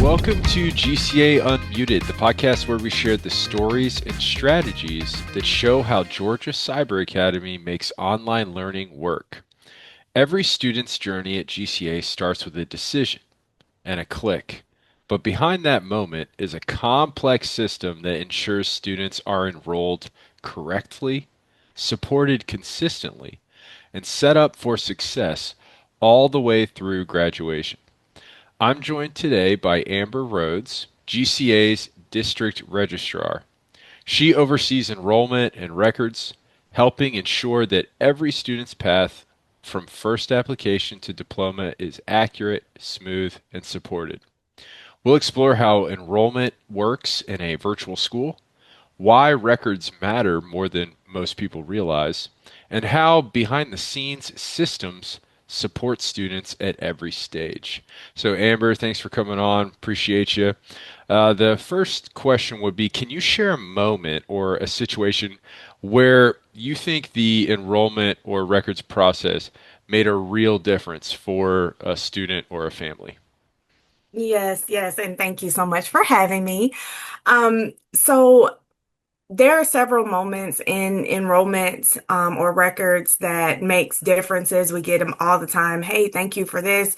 Welcome to GCA Unmuted, the podcast where we share the stories and strategies that show how Georgia Cyber Academy makes online learning work. Every student's journey at GCA starts with a decision and a click. But behind that moment is a complex system that ensures students are enrolled correctly, supported consistently, and set up for success all the way through graduation. I'm joined today by Amber Rhodes, GCA's District Registrar. She oversees enrollment and records, helping ensure that every student's path from first application to diploma is accurate, smooth, and supported. We'll explore how enrollment works in a virtual school, why records matter more than most people realize, and how behind the scenes systems support students at every stage. So, Amber, thanks for coming on. Appreciate you. The first question would be, can you share a moment or a situation where you think the enrollment or records process made a real difference for a student or a family? Yes, yes, and thank you so much for having me. So there are several moments in enrollment or records that makes differences. We get them all the time. Hey, thank you for this.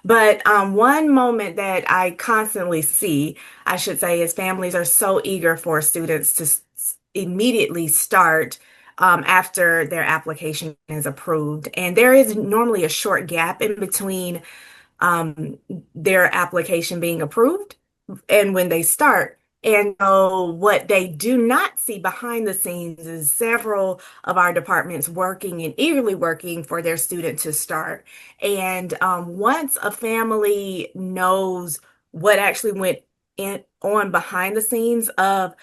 But one moment that I constantly see, I should say, is families are so eager for students to immediately start after their application is approved. And there is normally a short gap in between um, their application being approved and when they start. And so, what they do not see behind the scenes is several of our departments working and eagerly working for their student to start. And once a family knows what actually went on behind the scenes of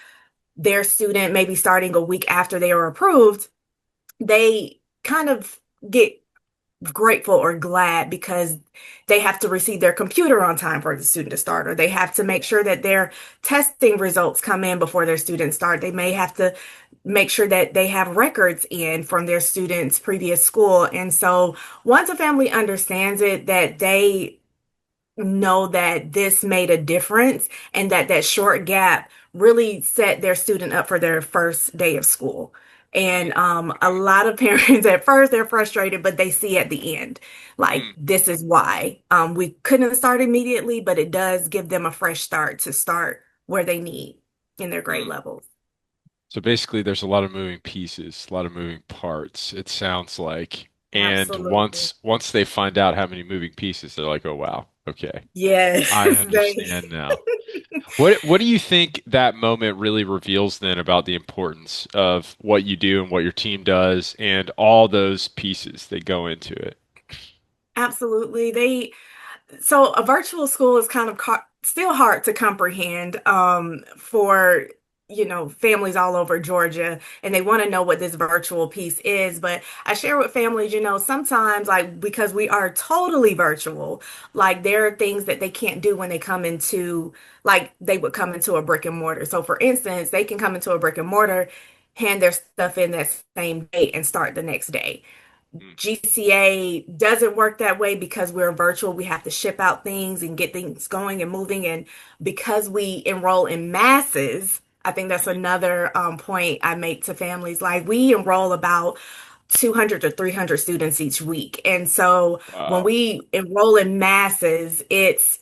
their student, maybe starting a week after they were approved, they kind of get grateful or glad because they have to receive their computer on time for the student to start, or they have to make sure that their testing results come in before their students start. They may have to make sure that they have records in from their students' previous school. And so once a family understands it, that they know that this made a difference and that that short gap really set their student up for their first day of school. And a lot of parents at first they're frustrated, but they see at the end, like Mm. this is why we couldn't start immediately, but it does give them a fresh start to start where they need in their grade Mm. levels. So basically, there's a lot of moving pieces, a lot of moving parts, it sounds like. And Absolutely. once they find out how many moving pieces, they're like, "Oh wow, okay, Yes, I they understand now." What do you think that moment really reveals then about the importance of what you do and what your team does and all those pieces that go into it? absolutely. So a virtual school is kind of still hard to comprehend for families all over Georgia, and they want to know what this virtual piece is. But I share with families, sometimes like because we are totally virtual, like there are things that they can't do when they come into like they would come into a brick and mortar. So for instance, they can come into a brick and mortar, hand their stuff in that same day, and start the next day. Mm. GCA doesn't work that way because we're virtual. We have to ship out things and get things going and moving. And because we enroll in masses, I think that's another point I make to families. Like we enroll about 200 to 300 students each week. And so when Wow. we enroll in masses, it's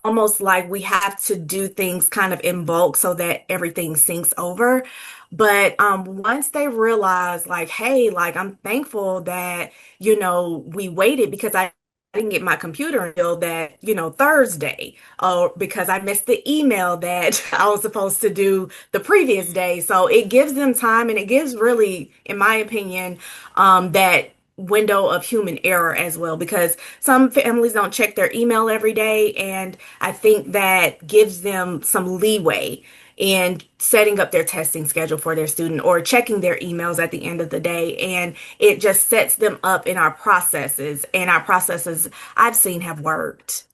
almost like we have to do things kind of in bulk so that everything sinks over. But once they realize, like, hey, like I'm thankful that, we waited because I didn't get my computer until that, Thursday, or because I missed the email that I was supposed to do the previous Mm. day. So it gives them time and it gives really, in my opinion, that window of human error as well because some families don't check their email every day, and I think that gives them some leeway in setting up their testing schedule for their student or checking their emails at the end of the day. And it just sets them up in our processes, and our processes I've seen have worked.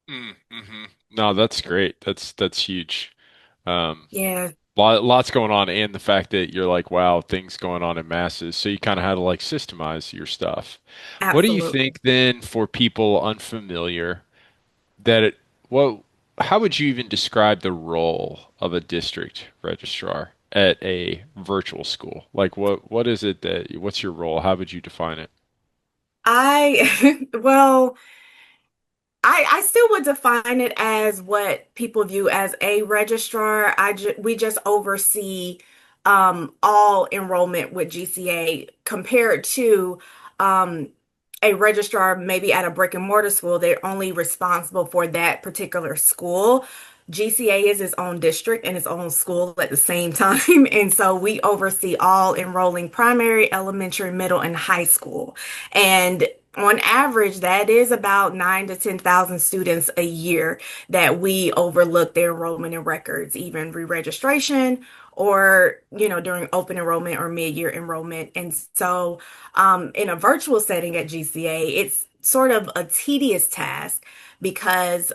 Mm. Hmm. No, that's great. That's huge. Um, Yeah, lots going on, and the fact that you're like, wow, things going on in masses. So you kind of had to like systemize your stuff. What do you absolutely. think then for people unfamiliar that Well, how would you even describe the role of a district registrar at a virtual school? Like what is it that what's your role? How would you define it? Well, I still would define it as what people view as a registrar. We just oversee all enrollment with GCA compared to um, a registrar maybe at a brick and mortar school. They're only responsible for that particular school. GCA is its own district and its own school at the same time. And so we oversee all enrolling primary, elementary, middle, and high school. And on average, that is about 9 to 10,000 students a year that we overlook their enrollment and records, even re-registration or, during open enrollment or mid-year enrollment. And so, in a virtual setting at GCA, it's sort of a tedious task because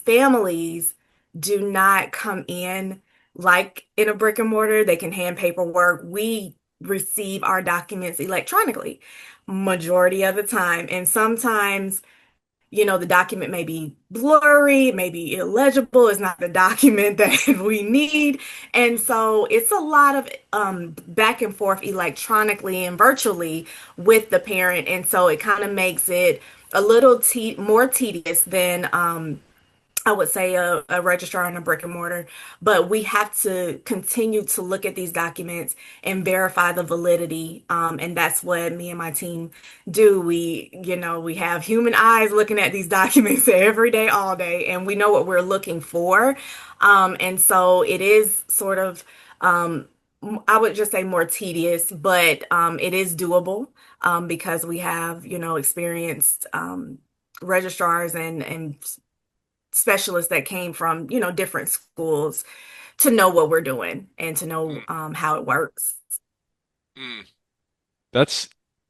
families do not come in like in a brick and mortar. They can hand paperwork. We receive our documents electronically majority of the time. And sometimes, the document may be blurry, maybe illegible. It's not the document that we need. And so it's a lot of back and forth electronically and virtually with the parent. And so it kind of makes it a little more tedious than I would say a registrar in a brick and mortar, but we have to continue to look at these documents and verify the validity. And that's what me and my team do. We have human eyes looking at these documents every day, all day, and we know what we're looking for. And so it is sort of, I would just say more tedious, but it is doable because we have, experienced registrars and specialists that came from, different schools to know what we're doing and to know Mm, how it works. mm. That's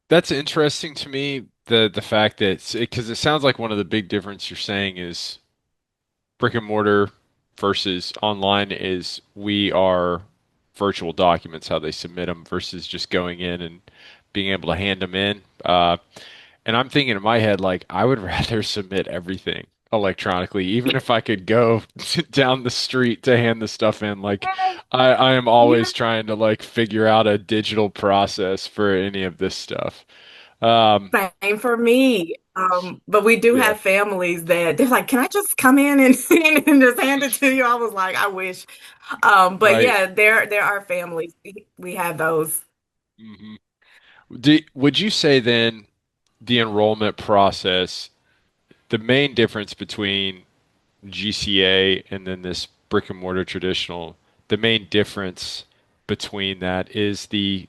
that's interesting to me, the fact that because it sounds like one of the big difference you're saying is brick and mortar versus online is we are virtual documents, how they submit them versus just going in and being able to hand them in. And I'm thinking in my head, like, I would rather submit everything electronically, even if I could go down the street to hand the stuff in. Like, I am Yeah, always trying to like figure out a digital process for any of this stuff. Um, same for me. But we do yeah, have families that they're like, "Can I just come in and, and just hand it to you?" I was like, "I wish." But right. yeah, there are families. We have those. hmm would you say then the enrollment process, the main difference between GCA and then this brick and mortar traditional, the main difference between that is the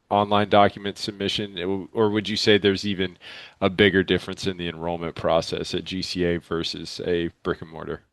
online document submission, or would you say there's even a bigger difference in the enrollment process at GCA versus a brick and mortar?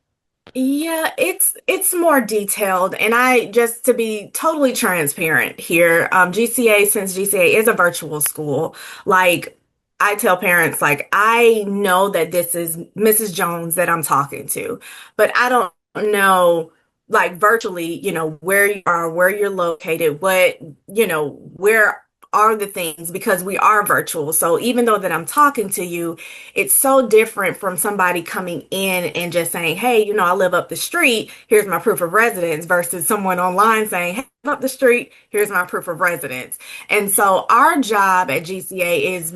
Yeah, it's more detailed, and I just to be totally transparent here, GCA since GCA is a virtual school, like I tell parents, like I know that this is Mrs. Jones that I'm talking to, but I don't know like virtually, where you are, where you're located, where are the things because we are virtual. So even though that I'm talking to you, it's so different from somebody coming in and just saying, "Hey, I live up the street. Here's my proof of residence," versus someone online saying, "Hey, I live up the street. Here's my proof of residence." And so our job at GCA is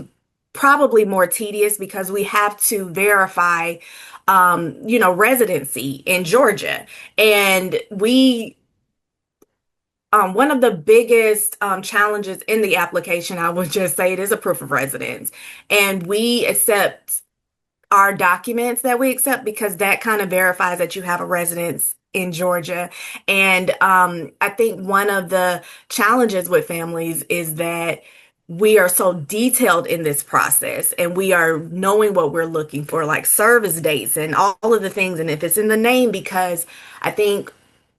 probably more tedious because we have to verify, residency in Georgia. And one of the biggest challenges in the application, I would just say it is a proof of residence. And we accept our documents that we accept because that kind of verifies that you have a residence in Georgia. And I think one of the challenges with families is that we are so detailed in this process and we are knowing what we're looking for, like service dates and all of the things. And if it's in the name, because I think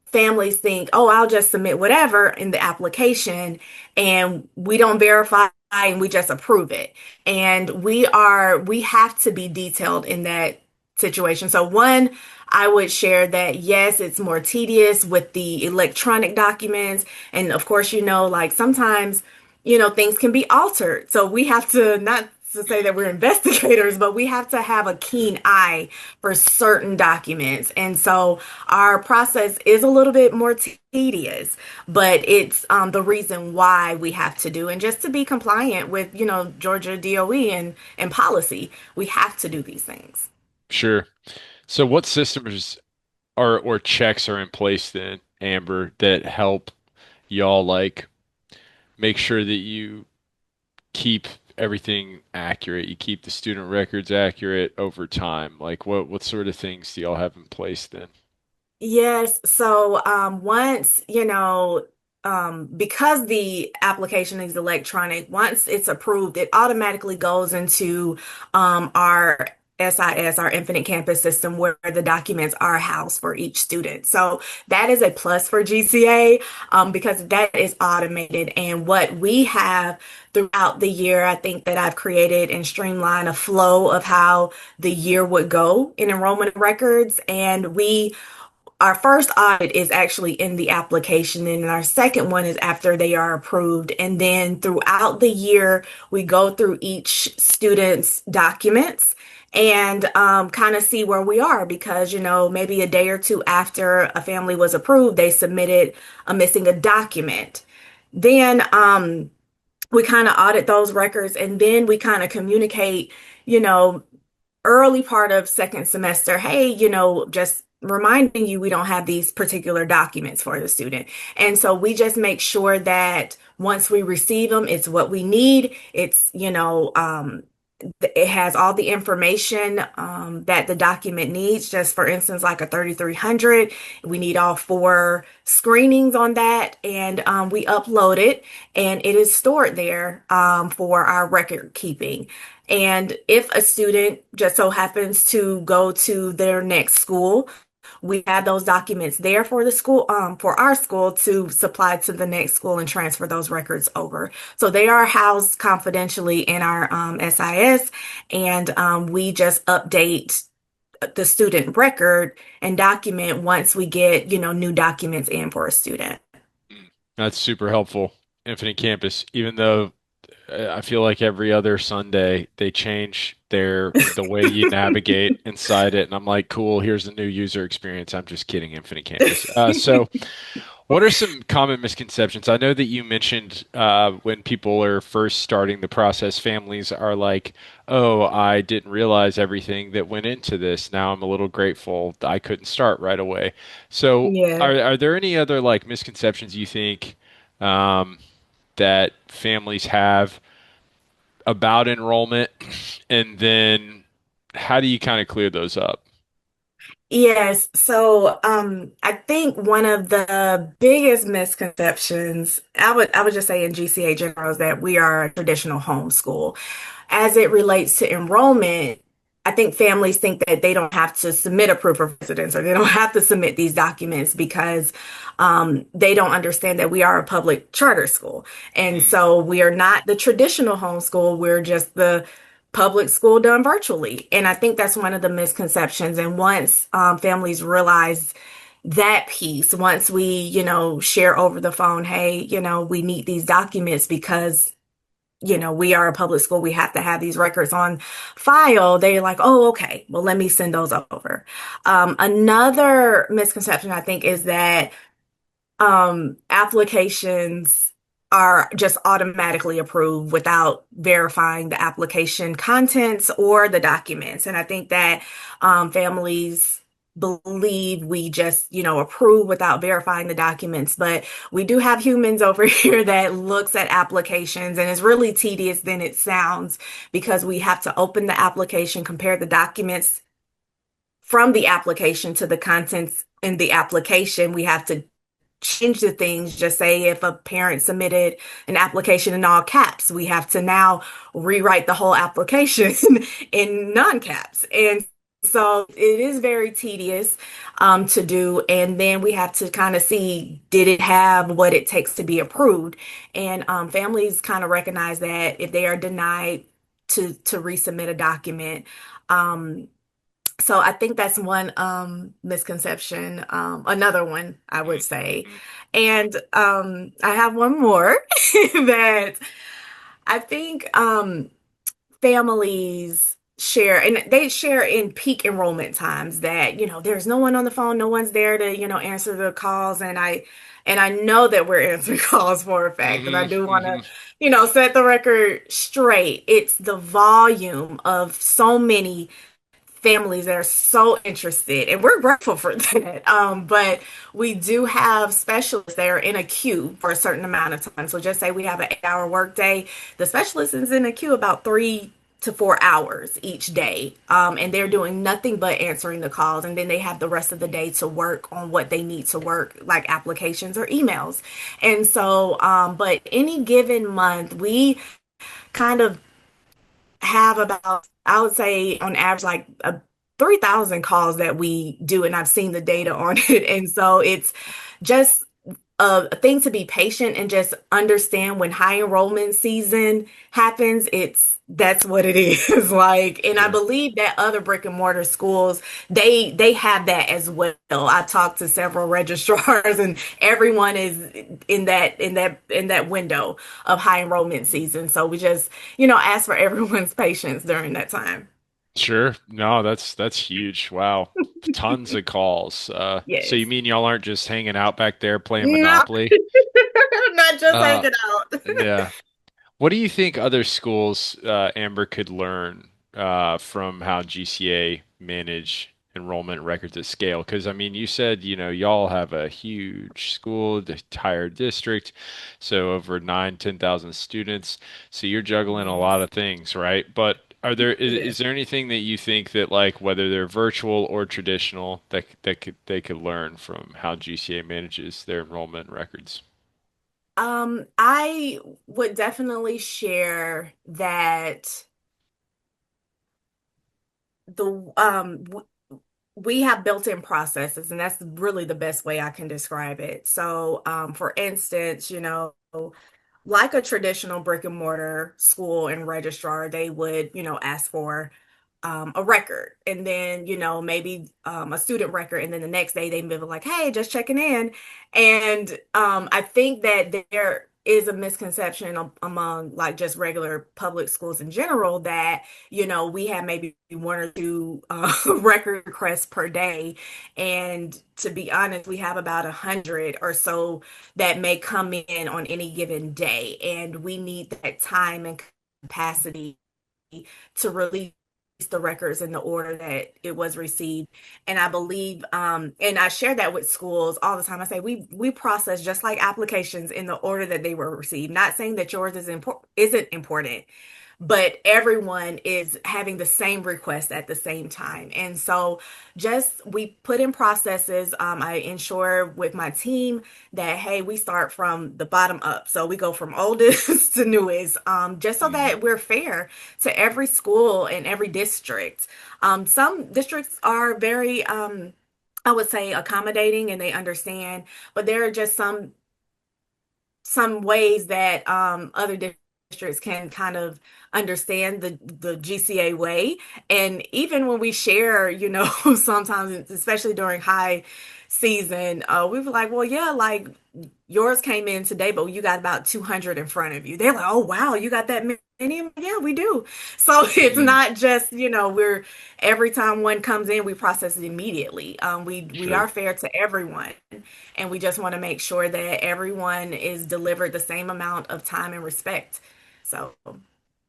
families think, "Oh, I'll just submit whatever in the application," and we don't verify and we just approve it. And we have to be detailed in that situation. So one, I would share that yes, it's more tedious with the electronic documents. And of course, like sometimes, things can be altered. So we have to not to say that we're investigators, but we have to have a keen eye for certain documents. And so our process is a little bit more tedious, but it's the reason why we have to do, and just to be compliant with, Georgia DOE and policy, we have to do these things. Sure. So what systems are or checks are in place then, Amber, that help y'all like make sure that you keep everything accurate, you keep the student records accurate over time? Like what sort of things do y'all have in place then? Yes. So once, because the application is electronic, once it's approved, it automatically goes into our SIS, our Infinite Campus system, where the documents are housed for each student. So that is a plus for GCA because that is automated. And what we have throughout the year, I think that I've created and streamlined a flow of how the year would go in enrollment records. And our first audit is actually in the application, and our second one is after they are approved. And then throughout the year, we go through each student's documents and kind of see where we are because, maybe a day or two after a family was approved, they submitted a missing a document. Then we kind of audit those records, and then we kind of communicate, you know, early part of second semester, hey, just reminding you we don't have these particular documents for the student. And so we just make sure that once we receive them, it's what we need. It's, it has all the information that the document needs. Just for instance, like a 3300, we need all four screenings on that, and we upload it, and it is stored there for our record keeping. And if a student just so happens to go to their next school, we have those documents there for the school, for our school to supply to the next school and transfer those records over. So they are housed confidentially in our SIS, and we just update the student record and document once we get, new documents in for a student. Mm. That's super helpful. Infinite Campus, even though I feel like every other Sunday they change the way you navigate inside it, and I'm like, cool, here's the new user experience. I'm just kidding, Infinite Campus. So what are some common misconceptions? I know that you mentioned when people are first starting the process, families are like, "Oh, I didn't realize everything that went into this. Now I'm a little grateful I couldn't start right away." So, Yeah. are there any other like misconceptions you think um, that families have about enrollment, and then how do you kind of clear those up? Yes. So, I think one of the biggest misconceptions, I would just say in GCA general, is that we are a traditional homeschool. As it relates to enrollment, I think families think that they don't have to submit a proof of residence, or they don't have to submit these documents because they don't understand that we are a public charter school. And Mm, so we are not the traditional homeschool. We're just the public school done virtually. And I think that's one of the misconceptions. And once families realize that piece, once we, share over the phone, hey, we need these documents because we are a public school. We have to have these records on file. They're like, oh, okay, well, let me send those over. Another misconception, I think, is that applications are just automatically approved without verifying the application contents or the documents. And I think that families believe we just, approve without verifying the documents. But we do have humans over here that looks at applications, and it's really tedious than it sounds because we have to open the application, compare the documents from the application to the contents in the application. We have to change the things. Just say if a parent submitted an application in all caps, we have to now rewrite the whole application in non-caps. And so it is very tedious to do. And then we have to kind of see, did it have what it takes to be approved? And families kind of recognize that if they are denied to resubmit a document, um, so I think that's one misconception. Another one I would mm, say. mm, And I have one more that I think families share, and they share in peak enrollment times that, there's no one on the phone, no one's there to, answer the calls. And I know that we're answering calls for a fact, because I Hmm. do want to, Hmm. set the record straight. It's the volume of so many families that are so interested, and we're grateful for that. But we do have specialists that are in a queue for a certain amount of time. So just say we have an 8-hour workday, the specialist is in a queue about 3 to 4 hours each day, and they're Hmm. doing nothing but answering the calls, and then they have the rest of the day to work on what they need to work, like applications or emails. And so, but any given month, we kind of have about, I would say on average, like 3,000 calls that we do, and I've seen the data on it. And so it's just a thing to be patient and just understand when high enrollment season happens, that's what it is. Like, and I Sure. believe that other brick and mortar schools, they have that as well. I talked to several registrars, and everyone is in that window of high enrollment season. So we just, ask for everyone's patience during that time. Sure. No, that's huge. Wow. Tons of calls. So you Yes. mean y'all aren't just hanging out back there playing No, Monopoly? not just Uh, hanging out. yeah. What do you think other schools, Amber, could learn from how GCA manage enrollment records at scale? Because I mean, you said, y'all have a huge school, the entire district, so over 10,000 students. So you're juggling a lot Yes. of things, right? But is Yes. there anything that you think that like whether they're virtual or traditional they could learn from how GCA manages their enrollment records? I would definitely share that the we have built-in processes, and that's really the best way I can describe it. So, for instance, like a traditional brick and mortar school and registrar, they would, ask for a record, and then, maybe a student record, and then the next day they'd be like, hey, just checking in. And I think that there is a misconception among like just regular public schools in general that, we have maybe one or two record requests per day. And to be honest, we have about 100 or so that may come in on any given day. And we need that time and capacity to release the records in the order that it was received. And I believe, and I share that with schools all the time. I say we process just like applications in the order that they were received. Not saying that yours isn't important, but everyone is having the same request at the same time. And so just we put in processes. I ensure with my team that, hey, we start from the bottom up. So we go from oldest to newest, just so Hmm. that we're fair to every school and every district. Some districts are very, I would say, accommodating, and they understand, but there are just some ways that other districts can kind of understand the GCA way. And even when we share, sometimes, especially during high season, we were like, well, yeah, like yours came in today, but you got about 200 in front of you. They're like, oh, wow, you got that many? Yeah, we do. So it's Hmm. not just, we're every time one comes in, we process it immediately. We Sure. are fair to everyone, and we just want to make sure that everyone is delivered the same amount of time and respect. So,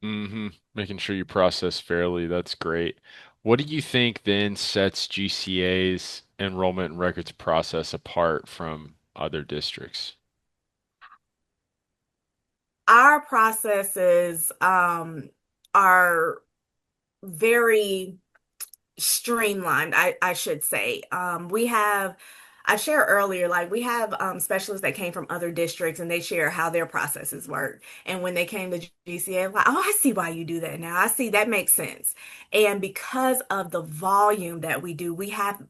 Hmm. Making sure you process fairly. That's great. What do you think then sets GCA's enrollment and records process apart from other districts? our processes are very streamlined, I should say. I shared earlier, like we have specialists that came from other districts, and they share how their processes work. And when they came to GCA, like, oh, I see why you do that now. I see that makes sense. And because of the volume that we do, we have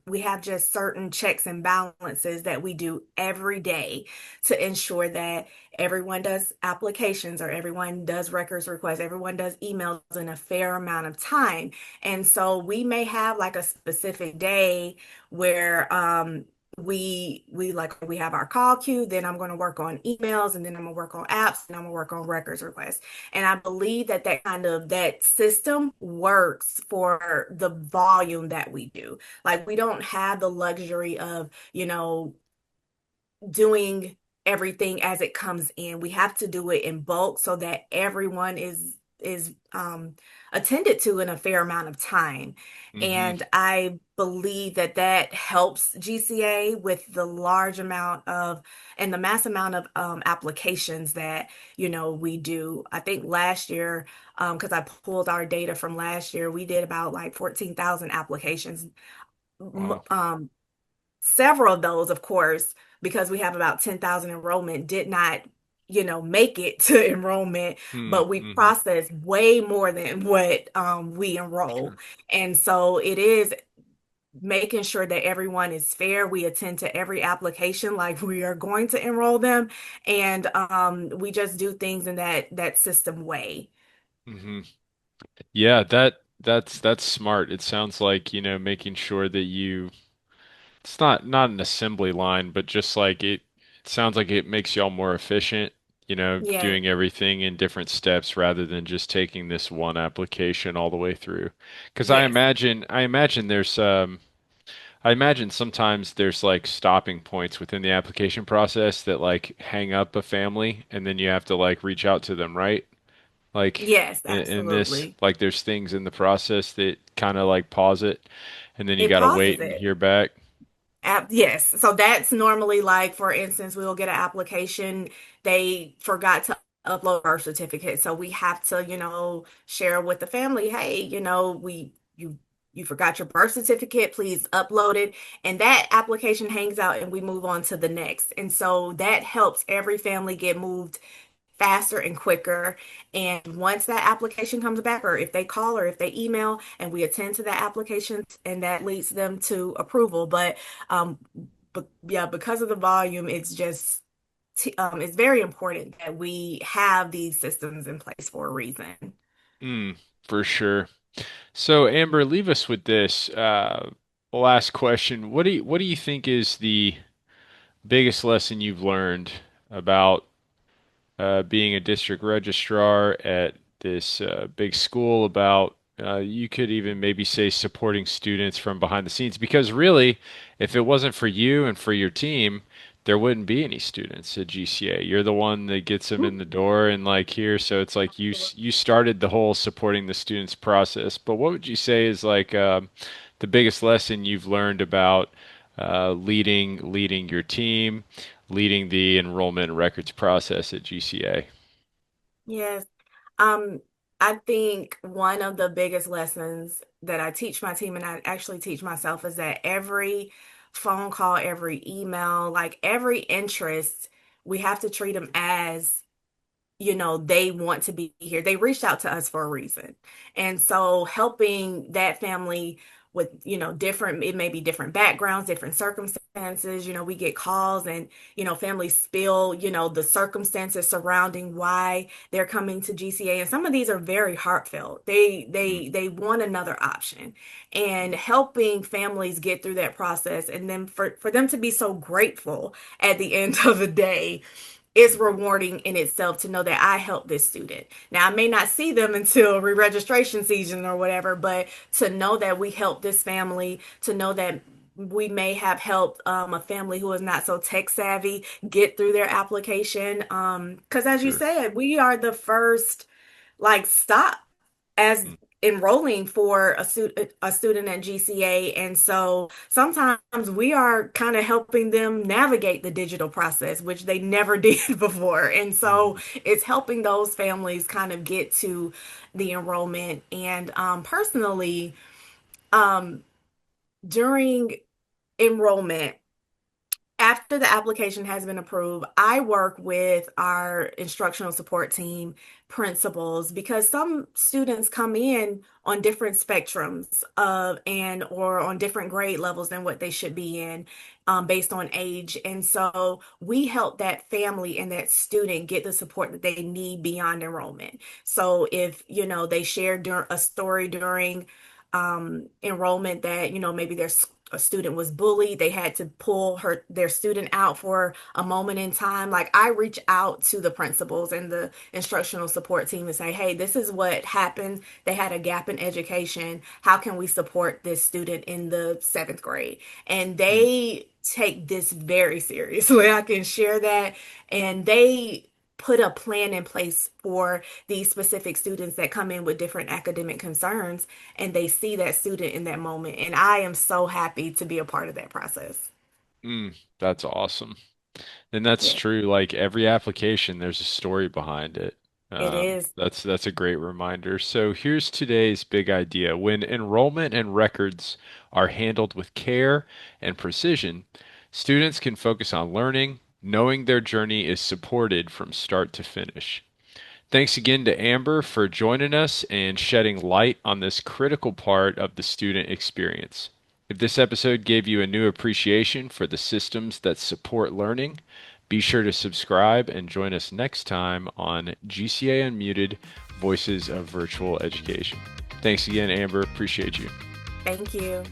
just certain checks and balances that we do every day to ensure that everyone does applications, or everyone does records requests, everyone does emails in a fair amount of time. And so we may have like a specific day where we have our call queue, then I'm going to work on emails, and then I'm going to work on apps, and I'm going to work on records requests. And I believe that that system works for the volume that we do. Like we don't have the luxury of, doing everything as it comes in. We have to do it in bulk so that everyone is attended to in a fair amount of time. Mm-hmm. And I believe that that helps GCA with the large amount of and the mass amount of applications that we do. I think last year, because I pulled our data from last year, we did about like 14,000 applications. Wow. Several of those, of course, because we have about 10,000 enrollment, did not, make it to enrollment, but we Mm-hmm. process way more than what we enroll. Sure. And so it is making sure that everyone is fair. We attend to every application like we are going to enroll them, and we just do things in that system way. Mm-hmm. Yeah, that's smart. It sounds like, making sure that it's not an assembly line, but just like it sounds like it makes y'all more efficient, Yeah. doing everything in different steps rather than just taking this one application all the way through. Because Yes. I imagine sometimes there's like stopping points within the application process that like hang up a family and then you have to like reach out to them, right? Like Yes, in this, absolutely. like there's things in the process that kind of like pause it and then you It gotta pauses wait and it. hear back. Yes. So that's normally like, for instance, we'll get an application. They forgot to upload birth certificate. So we have to, share with the family, hey, you forgot your birth certificate, please upload it. And that application hangs out and we move on to the next. And so that helps every family get moved faster and quicker. And once that application comes back, or if they call or if they email and we attend to that application, and that leads them to approval. Um, but yeah, because of the volume, it's very important that we have these systems in place for a reason. Mm, for sure. So Amber, leave us with this. Last question. What do you think is the biggest lesson you've learned about being a district registrar at this big school about you could even maybe say supporting students from behind the scenes because really if it wasn't for you and for your team there wouldn't be any students at GCA. You're the one that gets them in the door and like here so it's like you started the whole supporting the students process. But what would you say is like the biggest lesson you've learned about leading your team, leading the enrollment and records process at GCA? Yes. Um, I think one of the biggest lessons that I teach my team and I actually teach myself is that every phone call, every email, like every interest, we have to treat them as they want to be here. They reached out to us for a reason. And so helping that family with, it may be different backgrounds, different circumstances. We get calls and, families spill, the circumstances surrounding why they're coming to GCA. And some of these are very heartfelt. They Mm, they they want another option. And helping families get through that process and then for them to be so grateful at the end of the day is mhm, rewarding in itself to know that I helped this student. Now, I may not see them until re-registration season or whatever, but to know that we helped this family, to know that we may have helped a family who is not so tech savvy get through their application. Because as you sure. said, we are the first like stop as Mm, enrolling for a student at GCA. And so sometimes we are kind of helping them navigate the digital process, which they never did before. And so mhm, it's helping those families kind of get to the enrollment. And personally, um, during enrollment, after the application has been approved, I work with our instructional support team principals because some students come in on different spectrums of and or on different grade levels than what they should be in based on age. And so we help that family and that student get the support that they need beyond enrollment. So if, they share a story during enrollment that, maybe their a student was bullied, they had to pull their student out for a moment in time. Like I reach out to the principals and the instructional support team and say, hey, this is what happened. They had a gap in education. How can we support this student in the seventh grade? And Mm, they take this very seriously. I can share that. And they put a plan in place for these specific students that come in with different academic concerns, and they see that student in that moment. And I am so happy to be a part of that process. that's awesome. And that's Yeah, true. Like every application, there's a story behind it. it is. That's a great reminder. So here's today's big idea. When enrollment and records are handled with care and precision, students can focus on learning, knowing their journey is supported from start to finish. Thanks again to Amber for joining us and shedding light on this critical part of the student experience. If this episode gave you a new appreciation for the systems that support learning, be sure to subscribe and join us next time on GCA Unmuted Voices of Virtual Education. Thanks again, Amber. Appreciate you. Thank you.